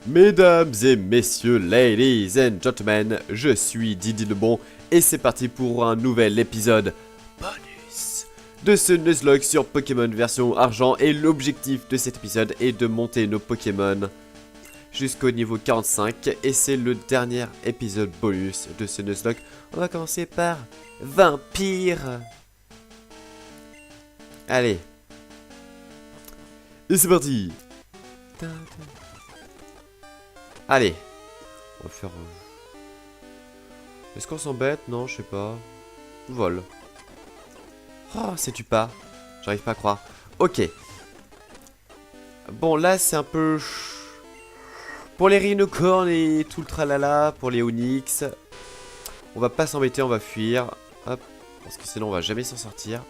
Mesdames et messieurs, ladies and gentlemen, je suis Didi Lebon et c'est parti pour un nouvel épisode bonus de ce Nuzlocke sur Pokémon version argent. Et l'objectif de cet épisode est de monter nos Pokémon jusqu'au niveau 45 et c'est le dernier épisode bonus de ce Nuzlocke. On va commencer par Vampire. Allez. Et c'est parti. Allez. On va faire... Est-ce qu'on s'embête? Non, je sais pas. Vol. Oh, sais-tu pas? J'arrive pas à croire. Ok. Bon, là, c'est un peu... Pour les rhinocornes et tout le tralala, pour les onyx, on va pas s'embêter, on va fuir. Hop. Parce que sinon, on va jamais s'en sortir.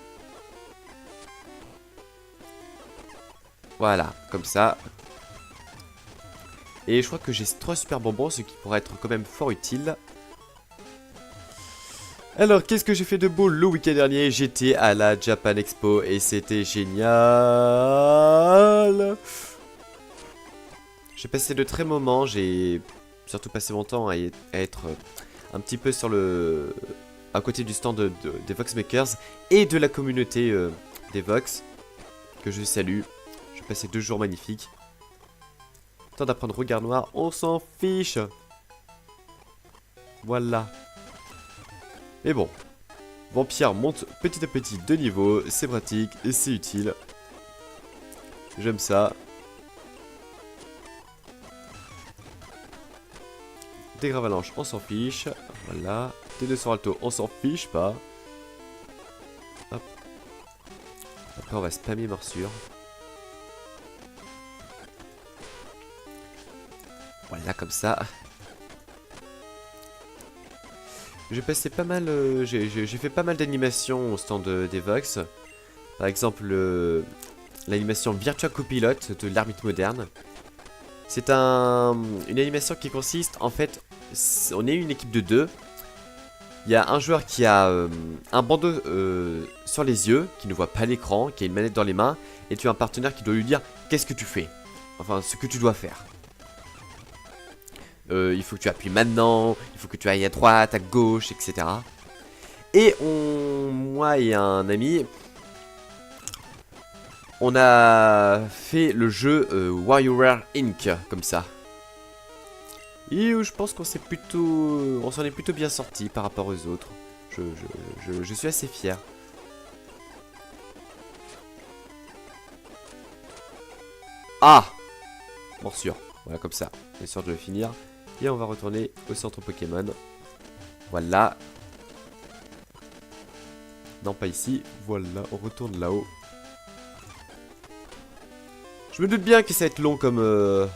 Voilà, comme ça. Et je crois que j'ai 3 super bonbons, ce qui pourrait être quand même fort utile. Alors, qu'est-ce que j'ai fait de beau le week-end dernier? J'étais à la Japan Expo et c'était génial. J'ai passé de très moments, j'ai surtout passé mon temps à être un petit peu sur le... à côté du stand des Voxmakers et de la communauté des Vox, que je salue. J'ai passé 2 jours magnifiques. Temps d'apprendre regard noir, on s'en fiche. Voilà. Mais bon, Vampire monte petit à petit de niveau, c'est pratique et c'est utile. J'aime ça. Des Gravalanches, on s'en fiche. Voilà. Des 200 alto, on s'en fiche pas. Hop. Après, on va spammer morsure. Voilà, comme ça. J'ai passé pas mal. J'ai fait pas mal d'animations au stand des Vox. Par exemple, l'animation Virtua Copilot de l'Ermite Moderne. C'est une animation qui consiste, en fait, on est une équipe de 2. Il y a un joueur qui a un bandeau sur les yeux, qui ne voit pas l'écran, qui a une manette dans les mains, et tu as un partenaire qui doit lui dire qu'est-ce que tu fais. Enfin, ce que tu dois faire. Il faut que tu appuies maintenant, il faut que tu ailles à droite, à gauche, etc. Et moi et un ami, on a fait le jeu WarioWare Inc. comme ça. Et je pense qu'on s'en est plutôt bien sorti par rapport aux autres. Je suis assez fier. Ah! Morsure. Voilà, comme ça. On est sûr de le finir. Et on va retourner au centre Pokémon. Voilà. Non, pas ici. Voilà, on retourne là-haut. Je me doute bien que ça va être long comme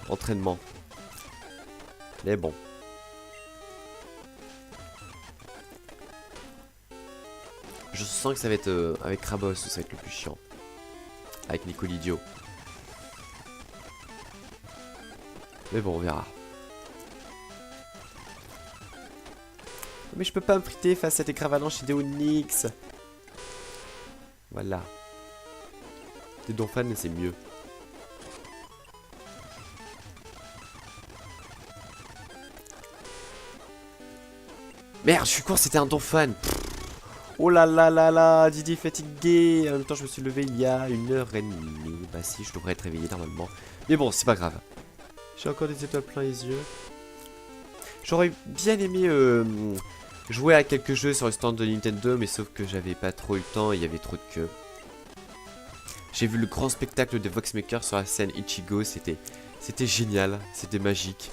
entraînement. Mais bon. Je sens que ça va être avec Krabos, ça va être le plus chiant. Avec Nicolidio. Mais bon, on verra. Mais je peux pas me friter face à des Gravalanches et des Onyx. Voilà. Des Donphans, c'est mieux. Merde, je suis con, c'était un Donphan. Oh là là là là, Didi est fatigué. En même temps, je me suis levé il y a 1h30. Bah si, je devrais être réveillé normalement. Mais bon, c'est pas grave. J'ai encore des étoiles plein les yeux. J'aurais bien aimé jouer à quelques jeux sur le stand de Nintendo, mais sauf que j'avais pas trop eu le temps et il y avait trop de queues. J'ai vu le grand spectacle des Voxmakers sur la scène Ichigo, c'était génial, c'était magique.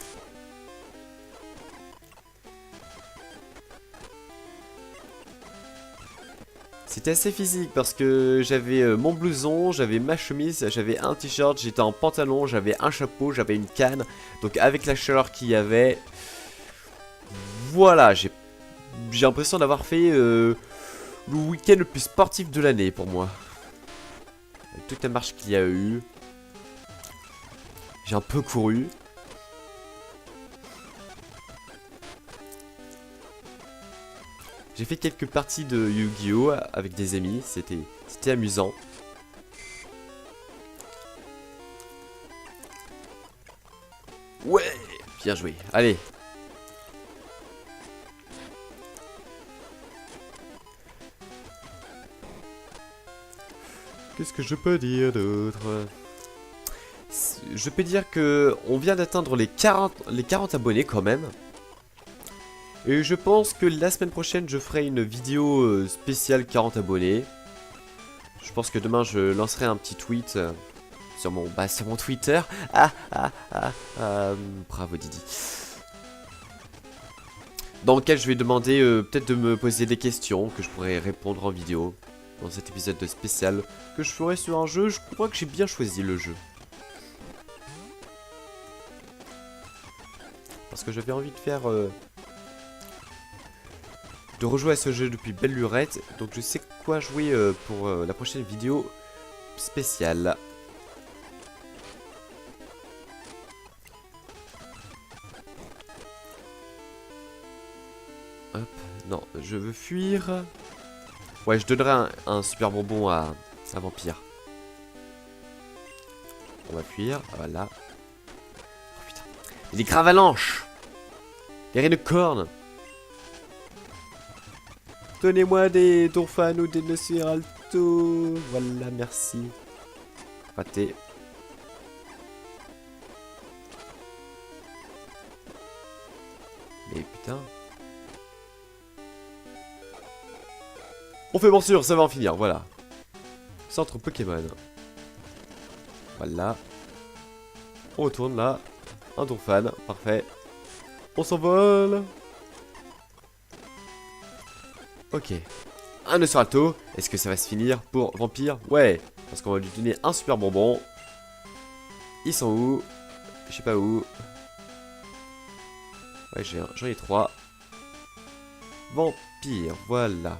C'était assez physique parce que j'avais mon blouson, j'avais ma chemise, j'avais un t-shirt, j'étais en pantalon, j'avais un chapeau, j'avais une canne. Donc avec la chaleur qu'il y avait, voilà, j'ai l'impression d'avoir fait le week-end le plus sportif de l'année pour moi. Avec toute la marche qu'il y a eu, j'ai un peu couru. J'ai fait quelques parties de Yu-Gi-Oh avec des amis, c'était amusant. Ouais, bien joué. Allez. Qu'est-ce que je peux dire d'autre? Je peux dire que on vient d'atteindre les 40 abonnés quand même. Et je pense que la semaine prochaine, je ferai une vidéo spéciale 40 abonnés. Je pense que demain, je lancerai un petit tweet sur mon Twitter. Bravo Didi. Dans lequel je vais demander peut-être de me poser des questions que je pourrais répondre en vidéo. Dans cet épisode de spécial que je ferai sur un jeu. Je crois que j'ai bien choisi le jeu. Parce que j'avais envie de faire... de rejouer à ce jeu depuis belle lurette. Donc je sais quoi jouer pour la prochaine vidéo spéciale. Hop, non, je veux fuir. Ouais, je donnerai un super bonbon à Vampire. On va fuir, voilà. Oh putain. Il y a des gravalanches. Il y a rien de cornes. Donnez-moi des Donphan ou des Nosferatu. Voilà, merci. Raté. Mais putain. On fait bon sûr, ça va en finir, voilà. Centre Pokémon. Voilà. On retourne là. Un Donphan, parfait. On s'envole. Ok. Un Nosferatu. Est-ce que ça va se finir pour Vampire? Ouais. Parce qu'on va lui donner un super bonbon. Ils sont où? Je sais pas où. Ouais, j'en ai 3. Vampire, voilà.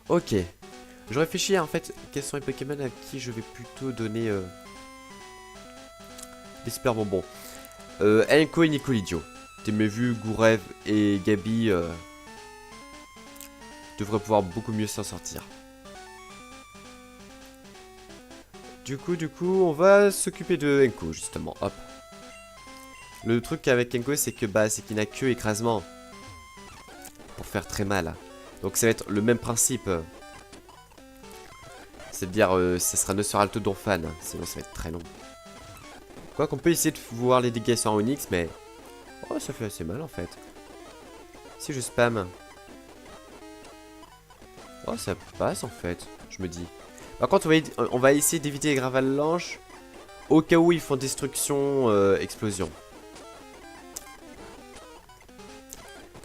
Ok. Je réfléchis en fait quels sont les Pokémon à qui je vais plutôt donner des super bonbons. Enko et Nicolidio. Témévu, Gourev et Gabi devraient pouvoir beaucoup mieux s'en sortir. Du coup, on va s'occuper de Enko justement. Hop. Le truc avec Enko, c'est que c'est qu'il n'a que écrasement pour faire très mal. Donc ça va être le même principe. C'est-à-dire, ça sera Nosferatu Donphan, sinon ça va être très long. Quoi qu'on peut essayer de voir les dégâts sur un Onix, mais... Oh, ça fait assez mal en fait. Si je spam... Oh, ça passe en fait, je me dis. Par contre, on va essayer d'éviter les gravalanches au cas où ils font destruction, explosion.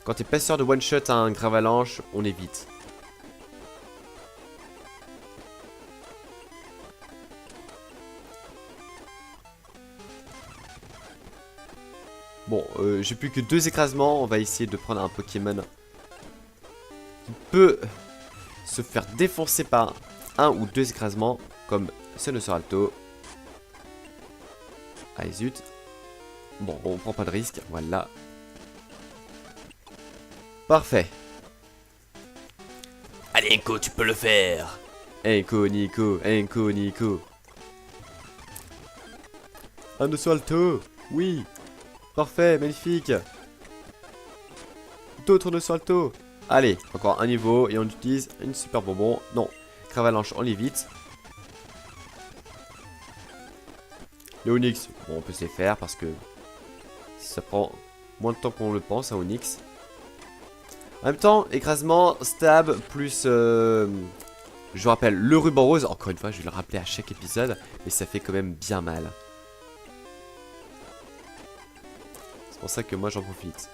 Quand t'es pas sûr de one-shot un gravalanche, on évite. Bon, j'ai plus que 2 écrasements. On va essayer de prendre un Pokémon qui peut se faire défoncer par 1 ou 2 écrasements, comme ce Nosferatu. Ah zut. Bon, on prend pas de risque, voilà. Parfait. Allez Enko, tu peux le faire. Enko, Nico, Enko, Nico. Un Nosferatu, oui. Parfait, magnifique. D'autres Nosferatu. Allez, encore un niveau et on utilise une super bonbon. Non, Gravalanche, on l'évite. Les Onix, bon, on peut se les faire parce que ça prend moins de temps qu'on le pense, un Onix. En même temps, écrasement, stab, plus... je vous rappelle, le ruban rose. Encore une fois, je vais le rappeler à chaque épisode, mais ça fait quand même bien mal. C'est pour ça que moi j'en profite.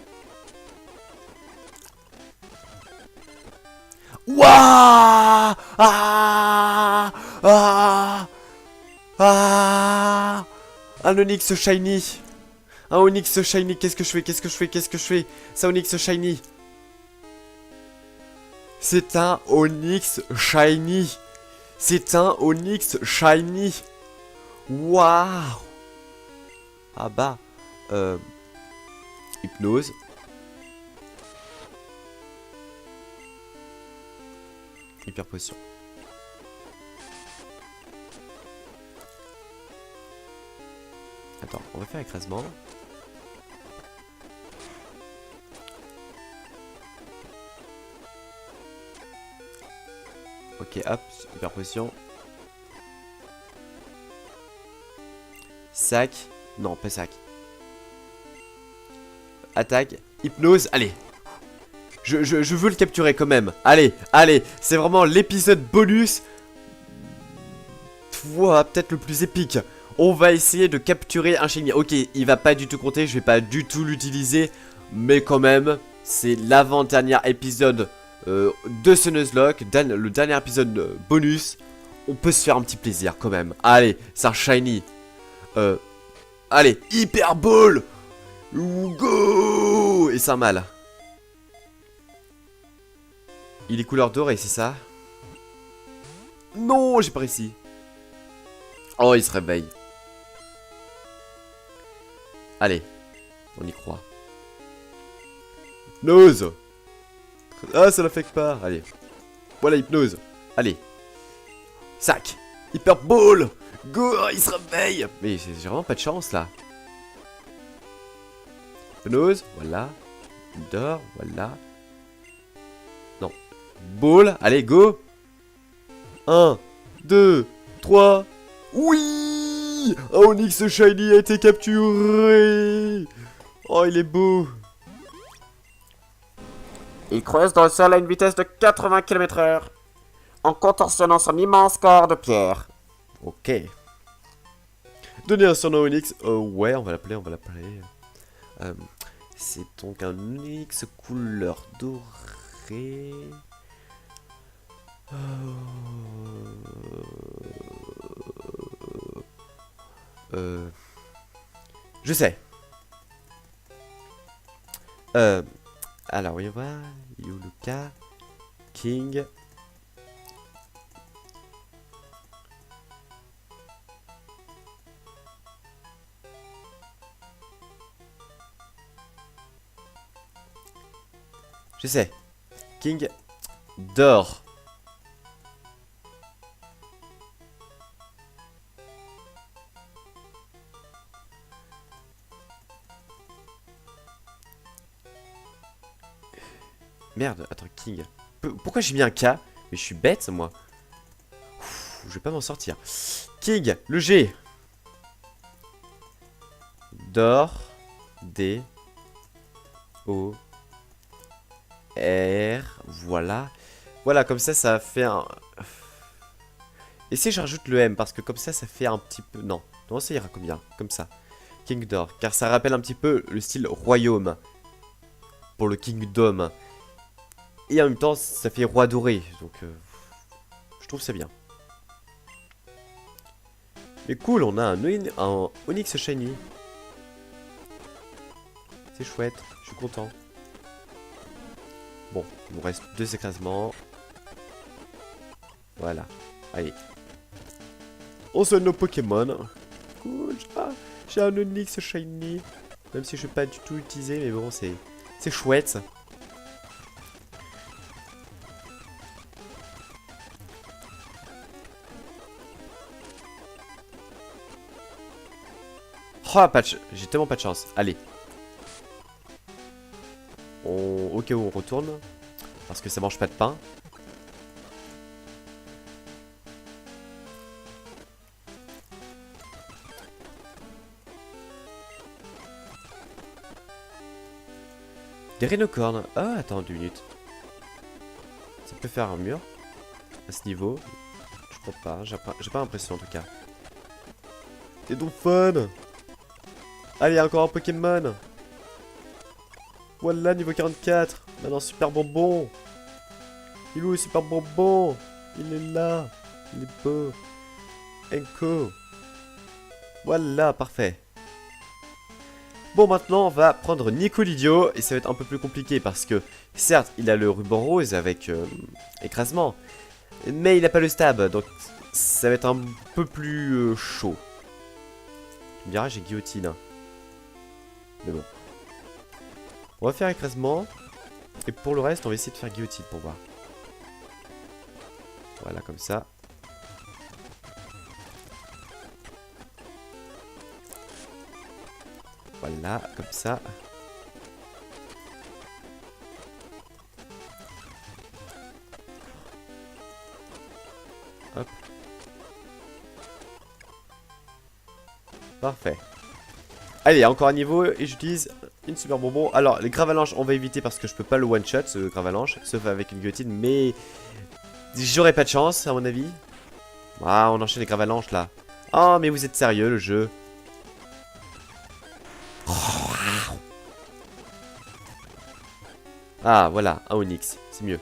Wouah! Ah! Ah! Ah! Un Onix shiny! Un Onix shiny, qu'est-ce que je fais? Qu'est-ce que je fais? Qu'est-ce que je fais? C'est un Onix shiny! C'est un Onix shiny! C'est un Onix shiny! Waouh! Ah bah, hypnose. Hyper potion. Attends, on va faire écrasement. Ok, hop, super position. Sac. Non, pas sac. Attaque. Hypnose. Allez. Je veux le capturer quand même. Allez, allez. C'est vraiment l'épisode bonus. Ouah, peut-être le plus épique. On va essayer de capturer un shiny. Ok, il va pas du tout compter. Je vais pas du tout l'utiliser. Mais quand même, c'est l'avant-dernier épisode de ce Nuzlocke. Le dernier épisode bonus. On peut se faire un petit plaisir quand même. Allez, c'est un shiny. Allez, Hyper Ball. Go. Et c'est un mâle. Il est couleur dorée, c'est ça? Non, j'ai pas réussi. Oh, il se réveille. Allez, on y croit. Hypnose. Ah, ça l'affecte pas. Allez. Voilà, hypnose. Allez. Sac. Hyper Ball. Go, il se réveille. Mais j'ai vraiment pas de chance là. Hypnose, voilà. Il dort, voilà. Non. Ball, allez, go. 1, 2, 3. Oui. Un Onix Shiny a été capturé. Oh, il est beau. Il creuse dans le sol à une vitesse de 80 km/h, en contorsionnant son immense corps de pierre. Ok. Donner un surnom Onix. Ouais, on va l'appeler, c'est donc un Onix couleur dorée. Je sais. Alors, voyons voir. Yuluka. King. Je sais. King d'or. Merde, attends, King. Pourquoi j'ai mis un K? Mais je suis bête, moi. Ouf, je vais pas m'en sortir. King, le G. D'or. D. O. R. Voilà. Voilà, comme ça fait un... Et si je rajoute le M, parce que comme ça fait un petit peu... Non, non, ça ira combien? Comme ça. King d'or, car ça rappelle un petit peu le style royaume. Pour le Kingdom. Et en même temps, ça fait roi doré. Donc, je trouve ça bien. Mais cool, on a un Onix Shiny. C'est chouette, je suis content. Bon, il nous reste 2 écrasements. Voilà, allez. On sonne nos Pokémon. Cool, j'ai un Onix Shiny. Même si je ne vais pas du tout utiliser, mais bon, c'est chouette. Oh, j'ai tellement pas de chance. Allez. Au cas où on retourne. Parce que ça mange pas de pain. Des rhinocornes. Ah, attends 2 minutes. Ça peut faire un mur. À ce niveau. Je crois pas. J'ai pas l'impression en tout cas. Des dauphins. Allez, encore un Pokémon. Voilà, niveau 44. Maintenant, super bonbon. Il est où, super bonbon? Il est là. Il est beau. Enko. Voilà, parfait. Bon, maintenant, on va prendre Nico l'idiot. Et ça va être un peu plus compliqué parce que, certes, il a le ruban rose avec écrasement. Mais il n'a pas le stab. Donc, ça va être un peu plus chaud. Tu me diras, j'ai guillotine. Mais bon. On va faire écrasement. Et pour le reste, on va essayer de faire guillotine pour voir. Voilà, comme ça. Voilà, comme ça. Hop. Parfait. Allez, encore un niveau et j'utilise une super bonbon. Alors, les gravalanches, on va éviter parce que je peux pas le one-shot, ce gravalanche, sauf avec une guillotine, mais j'aurais pas de chance, à mon avis. Ah, on enchaîne les gravalanches, là. Oh, mais vous êtes sérieux, le jeu. Ah, voilà, un onyx, c'est mieux.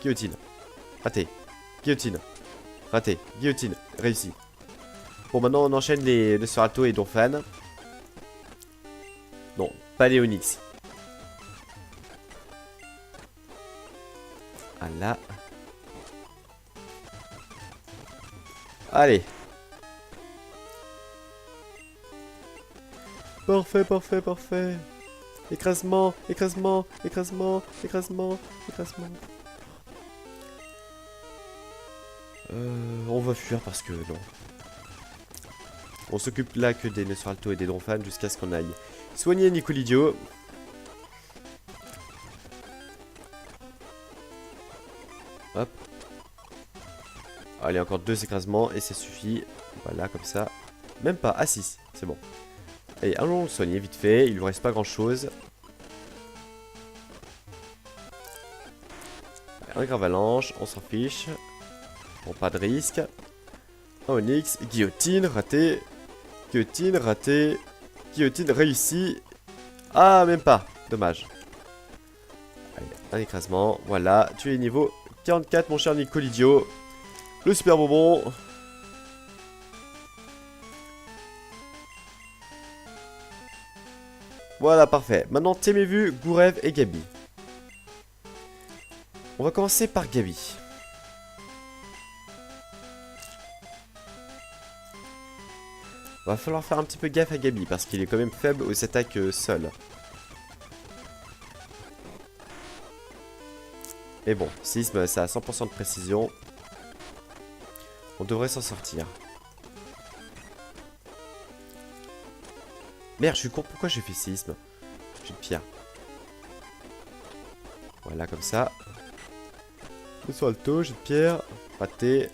Guillotine. Raté. Guillotine. Raté. Guillotine. Réussi. Bon, maintenant, on enchaîne les Nosferatu et Donphan. Non, pas les onyx. Voilà. Allez. Parfait, parfait, parfait. Écrasement, écrasement, écrasement, écrasement, écrasement. On va fuir parce que non. On s'occupe là que des Nosferatu et des Donphan jusqu'à ce qu'on aille soigner Nicolidio. Hop. Allez, encore 2 écrasements et ça suffit. Voilà, comme ça. Même pas. Ah, 6. C'est bon. Allez, allons le soigner vite fait. Il lui reste pas grand chose. Un gravalanche. On s'en fiche. Bon, pas de risque. Un onyx. Guillotine. Raté. Guillotine. Raté. Guillotine. Réussi. Ah, même pas. Dommage. Allez, un écrasement. Voilà. Tu es niveau 44, mon cher Nicolidio. Le super bonbon. Voilà, parfait. Maintenant, Témévu, Gourev et Gabi. On va commencer par Gabi. Va falloir faire un petit peu gaffe à Gabi parce qu'il est quand même faible aux attaques seules. Mais bon, séisme, ça a 100% de précision. On devrait s'en sortir. Merde, je suis con, pourquoi j'ai fait séisme? J'ai de pierre. Voilà, comme ça. Le Salto, j'ai de pierre. Raté.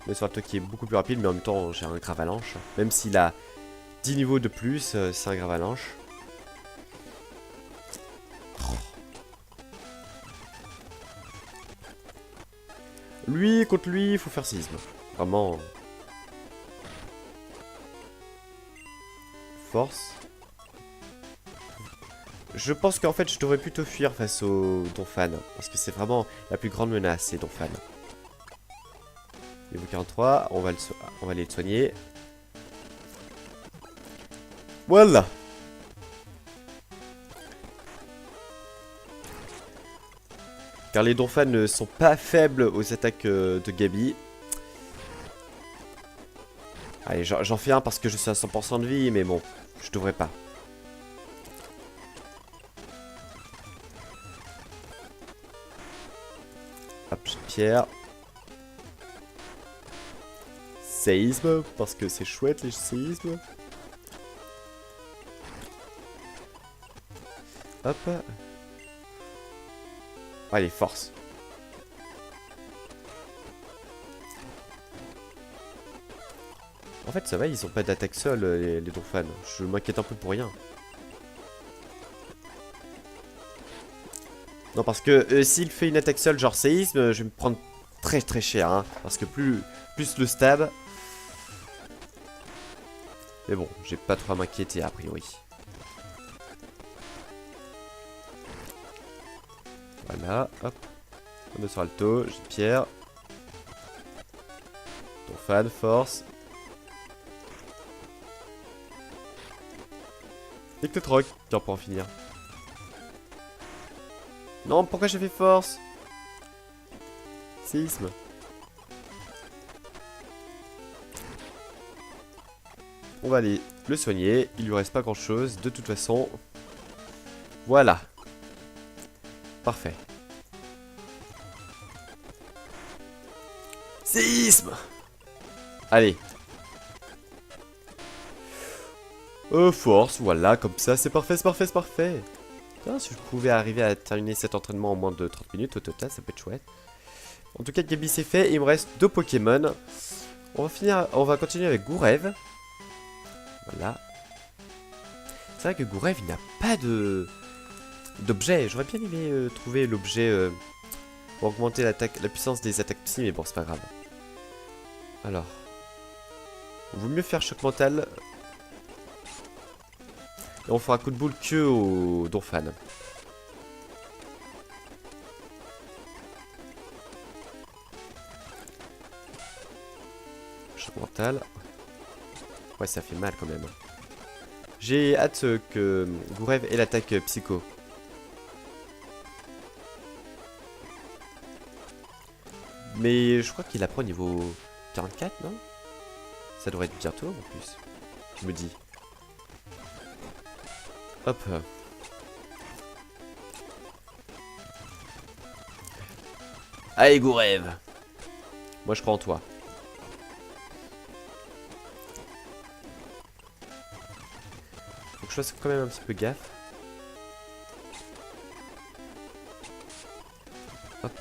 Le Salto qui est beaucoup plus rapide, mais en même temps, j'ai un gravalanche. Même s'il a 10 niveaux de plus, c'est un gravalanche. Lui, contre lui, il faut faire séisme. Vraiment. Force. Je pense qu'en fait, je devrais plutôt fuir face au Donphan. Parce que c'est vraiment la plus grande menace, c'est Donphan. Niveau 43, on va aller le soigner. Voilà. Car les Donphan ne sont pas faibles aux attaques de Gabi. Allez, j'en fais un parce que je suis à 100% de vie, mais bon, je devrais pas. Hop, j'ai pierre. Séisme, parce que c'est chouette les séismes. Hop. Allez, force. En fait, ça va, ils ont pas d'attaque seule, les Donphan. Je m'inquiète un peu pour rien. Non, parce que s'il fait une attaque seule, genre séisme, je vais me prendre très très cher. Hein, parce que plus le stab. Mais bon, j'ai pas trop à m'inquiéter a priori. Voilà, hop. On est sur Alto, j'ai pierre. Donphan, force. Et que troc, tiens, pour en finir. Non, pourquoi j'ai fait force? Séisme. On va aller le soigner. Il lui reste pas grand chose de toute façon. Voilà. Parfait. Séisme. Allez. Force, voilà, comme ça, c'est parfait, c'est parfait, c'est parfait. Putain, si je pouvais arriver à terminer cet entraînement en moins de 30 minutes au total, ça peut être chouette. En tout cas, Gabi c'est fait, il me reste 2 Pokémon. On va continuer avec Gourev. Voilà. C'est vrai que Gourev, il n'a pas d'objet. J'aurais bien aimé trouver l'objet pour augmenter la puissance des attaques psy, mais bon, c'est pas grave. Alors. Il vaut mieux faire choc mental. Et on fera coup de boule que au Donphan. Choc mental. Ouais, ça fait mal quand même. J'ai hâte que Gourev ait l'attaque psycho. Mais je crois qu'il apprend au niveau 44, non? Ça devrait être bientôt en plus. Je me dis. Hop. Allez, Gourev. Moi, je crois en toi. Faut que je fasse quand même un petit peu gaffe. Hop.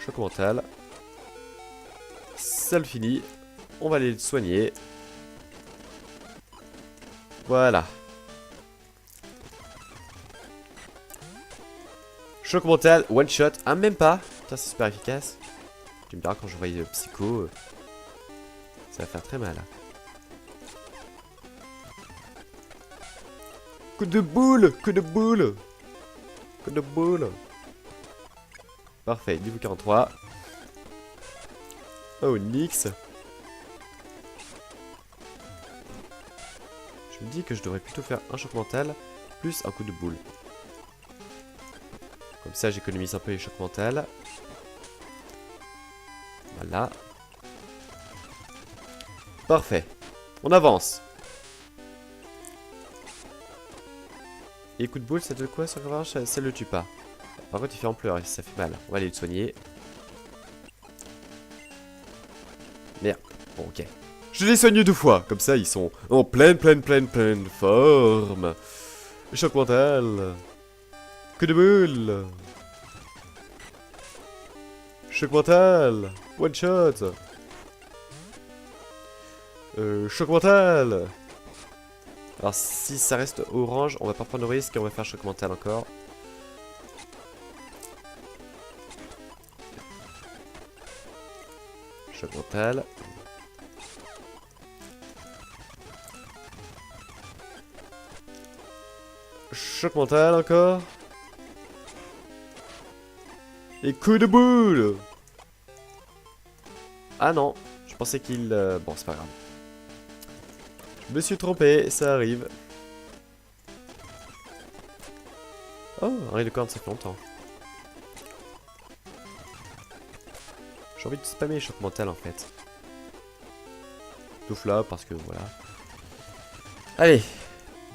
Choc mental. Ça le finit. On va aller le soigner. Voilà. Choc mental, one shot. Ah, même pas. Putain, c'est super efficace. Tu me diras quand je voyais Psycho. Ça va faire très mal. Coup de boule. Coup de boule. Coup de boule. Parfait, niveau 43. Oh, Nyx. Je me dis que je devrais plutôt faire un choc mental plus un coup de boule. Comme ça, j'économise un peu les chocs mentaux. Voilà. Parfait. On avance. Et coup de boule, ça donne quoi sur revanche? Ça le tue pas. Par contre, il fait en pleurs et ça fait mal. On va aller le soigner. Merde. Bon, ok. Je les soigne 2 fois. Comme ça, ils sont en pleine forme. Choc mental. Coup de boule. Choc mental. One shot. Choc mental. Alors, si ça reste orange, on va pas prendre le risque et on va faire choc mental encore. Choc mental. Choc mental encore. Et coup de boule. Ah non, je pensais qu'il... Bon, c'est pas grave. Je me suis trompé, ça arrive. Oh, un raid de corne, ça fait longtemps. J'ai envie de spammer choc mental en fait. Tout là parce que voilà. Allez,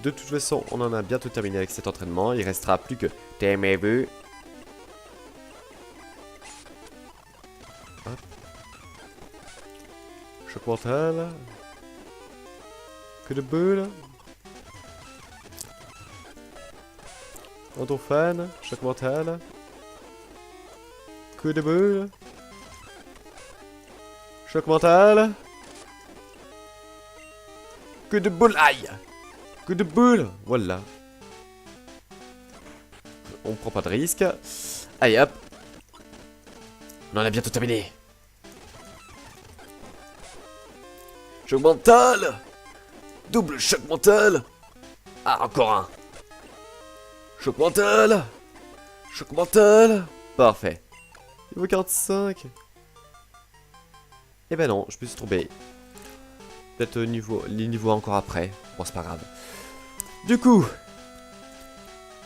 de toute façon, on en a bientôt terminé avec cet entraînement. Il restera plus que TMV. Hop. Choc mental. Que de boule. Donphan, choc mental. Coup de boule. Choc mental. Coup de boule, aïe. Coup de boule, voilà. On prend pas de risque. Allez hop. On en a bientôt terminé. Choc mental. Double choc mental. Ah, encore un. Choc mental. Choc mental. Parfait. Niveau 45. Eh ben non, je me suis trompé. Peut-être les niveaux encore après. Bon, c'est pas grave. Du coup,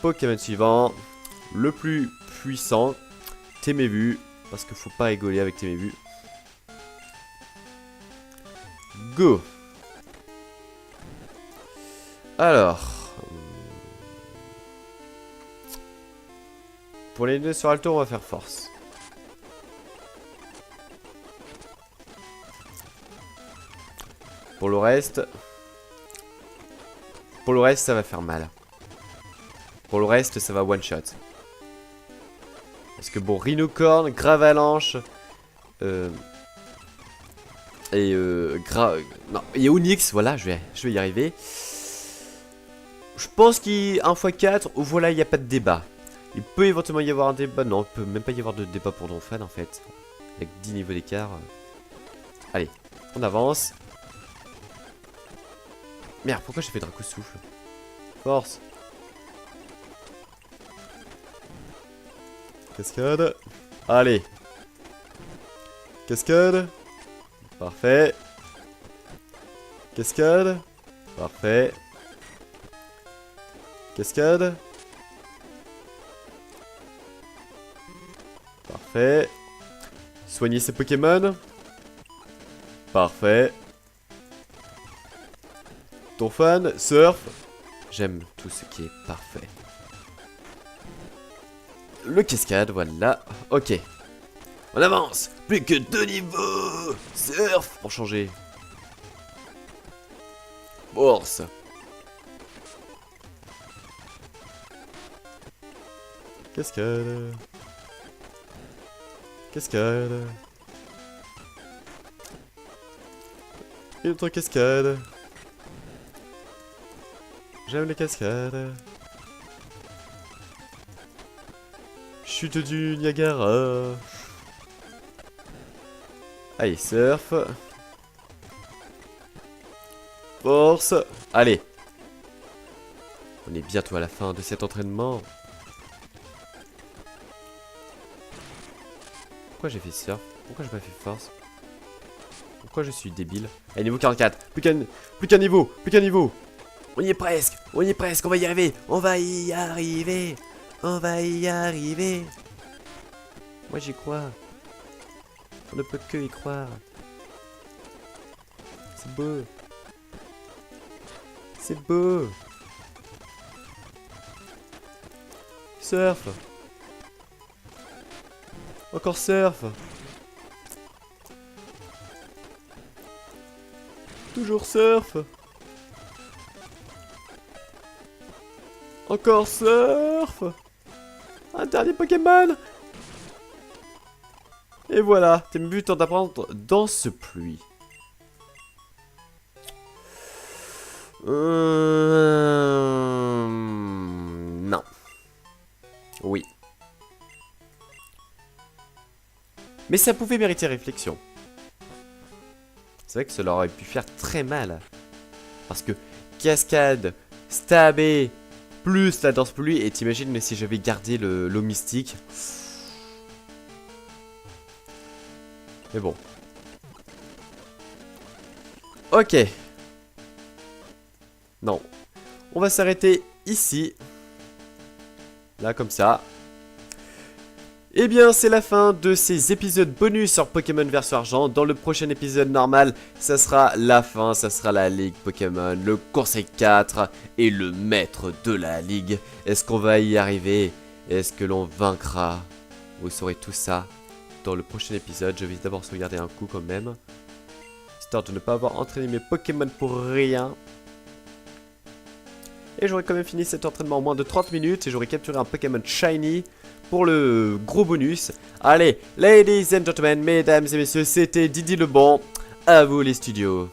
Pokémon suivant. Le plus puissant. Témévu. Parce qu'il faut pas rigoler avec Témévu. Go. Alors. Pour les deux sur Alto, on va faire force. Pour le reste, ça va faire mal. Pour le reste, ça va one shot. Parce que bon, Rhinocorn, Gravalanche, non, et Onyx, voilà, je vais y arriver. Je pense qu'il 1x4, voilà, il n'y a pas de débat. Il peut éventuellement y avoir un débat, non, il peut même pas y avoir de débat pour Donphan en fait. Avec 10 niveaux d'écart. Allez, on avance. Merde, pourquoi j'ai fait Draco Souffle? Force. Cascade. Allez. Cascade. Parfait. Cascade. Parfait. Cascade. Parfait. Soigner ses Pokémon. Parfait. Donphan, surf. J'aime tout ce qui est parfait. Le cascade, voilà. Ok. On avance. Plus que 2 niveaux. Surf pour changer. Bourse. Cascade. Cascade. Et autre cascade. J'aime les cascades. Chute du Niagara. Allez, surf. Force. Allez. On est bientôt à la fin de cet entraînement. Pourquoi j'ai fait surf? Pourquoi j'ai pas fait force? Pourquoi je suis débile? Allez, niveau 44. Plus qu'un niveau. Plus qu'un niveau. On y est presque. On y est presque. On va y arriver. On va y arriver. On va y arriver. Moi j'y crois. On ne peut que y croire. C'est beau. C'est beau. Surf. Encore surf. Toujours surf. Encore surf. Un dernier Pokémon. Et voilà, t'es même vu temps d'apprendre dans ce pluie. Non. Oui. Mais ça pouvait mériter réflexion. C'est vrai que cela aurait pu faire très mal. Parce que cascade, stabé, plus la danse pluie, et t'imagines, mais si j'avais gardé l'eau mystique. Mais bon. Ok. Non. On va s'arrêter ici. Là, comme ça. Eh bien, c'est la fin de ces épisodes bonus sur Pokémon version argent. Dans le prochain épisode normal, ça sera la fin, ça sera la Ligue Pokémon, le Conseil 4 et le maître de la Ligue. Est-ce qu'on va y arriver? Est-ce que l'on vaincra? Vous saurez tout ça dans le prochain épisode. Je vais d'abord sauvegarder un coup quand même, histoire de ne pas avoir entraîné mes Pokémon pour rien. Et j'aurais quand même fini cet entraînement en moins de 30 minutes et j'aurais capturé un Pokémon Shiny pour le gros bonus. Allez, ladies and gentlemen, mesdames et messieurs, c'était Didi le Bon. À vous les studios.